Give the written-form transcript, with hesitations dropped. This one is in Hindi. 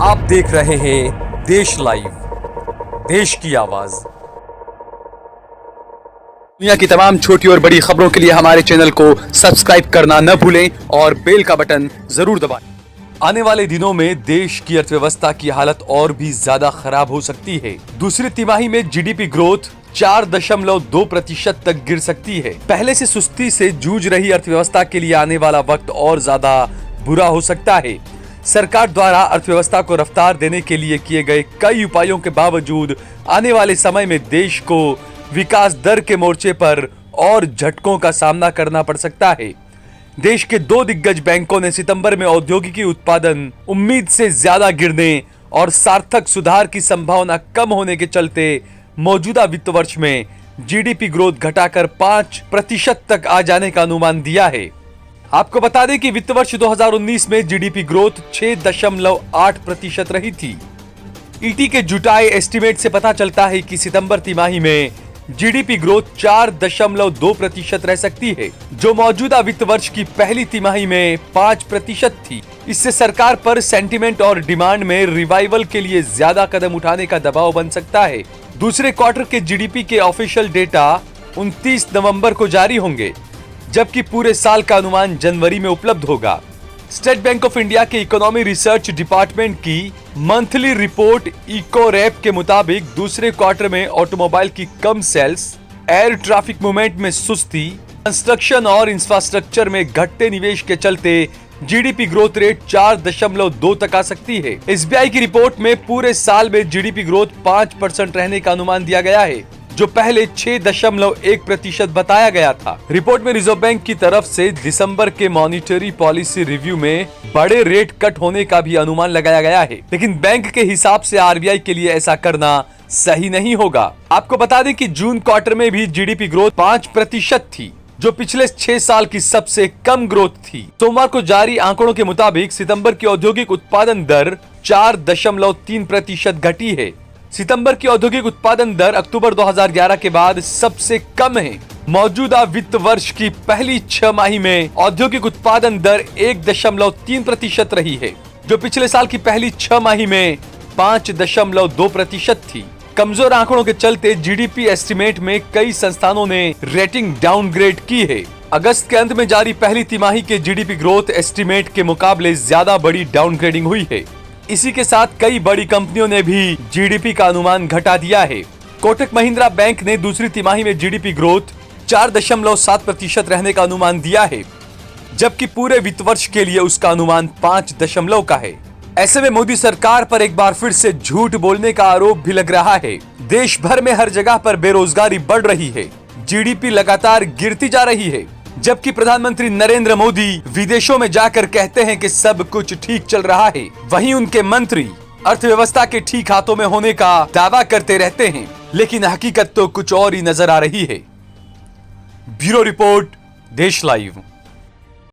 आप देख रहे हैं देश लाइव, देश की आवाज। दुनिया की तमाम छोटी और बड़ी खबरों के लिए हमारे चैनल को सब्सक्राइब करना न भूलें और बेल का बटन जरूर दबाएं। आने वाले दिनों में देश की अर्थव्यवस्था की हालत और भी ज्यादा खराब हो सकती है। दूसरी तिमाही में जीडीपी ग्रोथ 4.2% तक गिर सकती है। पहले से सुस्ती से जूझ रही अर्थव्यवस्था के लिए आने वाला वक्त और ज्यादा बुरा हो सकता है। सरकार द्वारा अर्थव्यवस्था को रफ्तार देने के लिए किए गए कई उपायों के बावजूद आने वाले समय में देश को विकास दर के मोर्चे पर और झटकों का सामना करना पड़ सकता है। देश के दो दिग्गज बैंकों ने सितंबर में औद्योगिकी उत्पादन उम्मीद से ज्यादा गिरने और सार्थक सुधार की संभावना कम होने के चलते मौजूदा वित्त वर्ष में जीडीपी ग्रोथ घटाकर 5% तक आ जाने का अनुमान दिया है। आपको बता दें कि वित्त वर्ष 2019 में जीडीपी ग्रोथ 6.8% रही थी। ईटी के जुटाए एस्टीमेट से पता चलता है कि सितंबर तिमाही में जीडीपी ग्रोथ 4.2% रह सकती है, जो मौजूदा वित्त वर्ष की पहली तिमाही में 5% थी। इससे सरकार पर सेंटीमेंट और डिमांड में रिवाइवल के लिए ज्यादा कदम उठाने का दबाव बन सकता है। दूसरे क्वार्टर के जीडीपी के ऑफिशियल डेटा 29 नवंबर को जारी होंगे, जबकि पूरे साल का अनुमान जनवरी में उपलब्ध होगा। स्टेट बैंक ऑफ इंडिया के इकोनॉमी रिसर्च डिपार्टमेंट की मंथली रिपोर्ट इकोरैप के मुताबिक दूसरे क्वार्टर में ऑटोमोबाइल की कम सेल्स, एयर ट्रैफिक मूवमेंट में सुस्ती, कंस्ट्रक्शन और इंफ्रास्ट्रक्चर में घटते निवेश के चलते जीडीपी ग्रोथ रेट 4.2 तक आ सकती है। एसबीआई की रिपोर्ट में पूरे साल में जीडीपी ग्रोथ 5% रहने का अनुमान दिया गया है, जो पहले 6.1% बताया गया था। रिपोर्ट में रिजर्व बैंक की तरफ से दिसंबर के मॉनिटरी पॉलिसी रिव्यू में बड़े रेट कट होने का भी अनुमान लगाया गया है, लेकिन बैंक के हिसाब से आरबीआई के लिए ऐसा करना सही नहीं होगा। आपको बता दें कि जून क्वार्टर में भी जीडीपी ग्रोथ 5% थी, जो पिछले 6 साल की सबसे कम ग्रोथ थी। सोमवार को जारी आंकड़ों के मुताबिक सितंबर की औद्योगिक उत्पादन दर 4.3% घटी है। सितंबर की औद्योगिक उत्पादन दर अक्टूबर 2011 के बाद सबसे कम है। मौजूदा वित्त वर्ष की पहली 6 माही में औद्योगिक उत्पादन दर 1.3% रही है, जो पिछले साल की पहली 6 माही में 5.2% थी। कमजोर आंकड़ों के चलते जीडीपी एस्टीमेट में कई संस्थानों ने रेटिंग डाउनग्रेड की है। अगस्त के अंत में जारी पहली तिमाही के जीडीपी ग्रोथ एस्टीमेट के मुकाबले ज्यादा बड़ी डाउनग्रेडिंग हुई है। इसी के साथ कई बड़ी कंपनियों ने भी जीडीपी का अनुमान घटा दिया है। कोटक महिंद्रा बैंक ने दूसरी तिमाही में जीडीपी ग्रोथ 4.7% रहने का अनुमान दिया है, जबकि पूरे वित्त वर्ष के लिए उसका अनुमान 5 का है। ऐसे में मोदी सरकार पर एक बार फिर से झूठ बोलने का आरोप भी लग रहा है। देश भर में हर जगह पर बेरोजगारी बढ़ रही है, जीडीपी लगातार गिरती जा रही है, जबकि प्रधानमंत्री नरेंद्र मोदी विदेशों में जाकर कहते हैं कि सब कुछ ठीक चल रहा है। वहीं उनके मंत्री अर्थव्यवस्था के ठीक हाथों में होने का दावा करते रहते हैं, लेकिन हकीकत तो कुछ और ही नजर आ रही है। ब्यूरो रिपोर्ट, देश लाइव।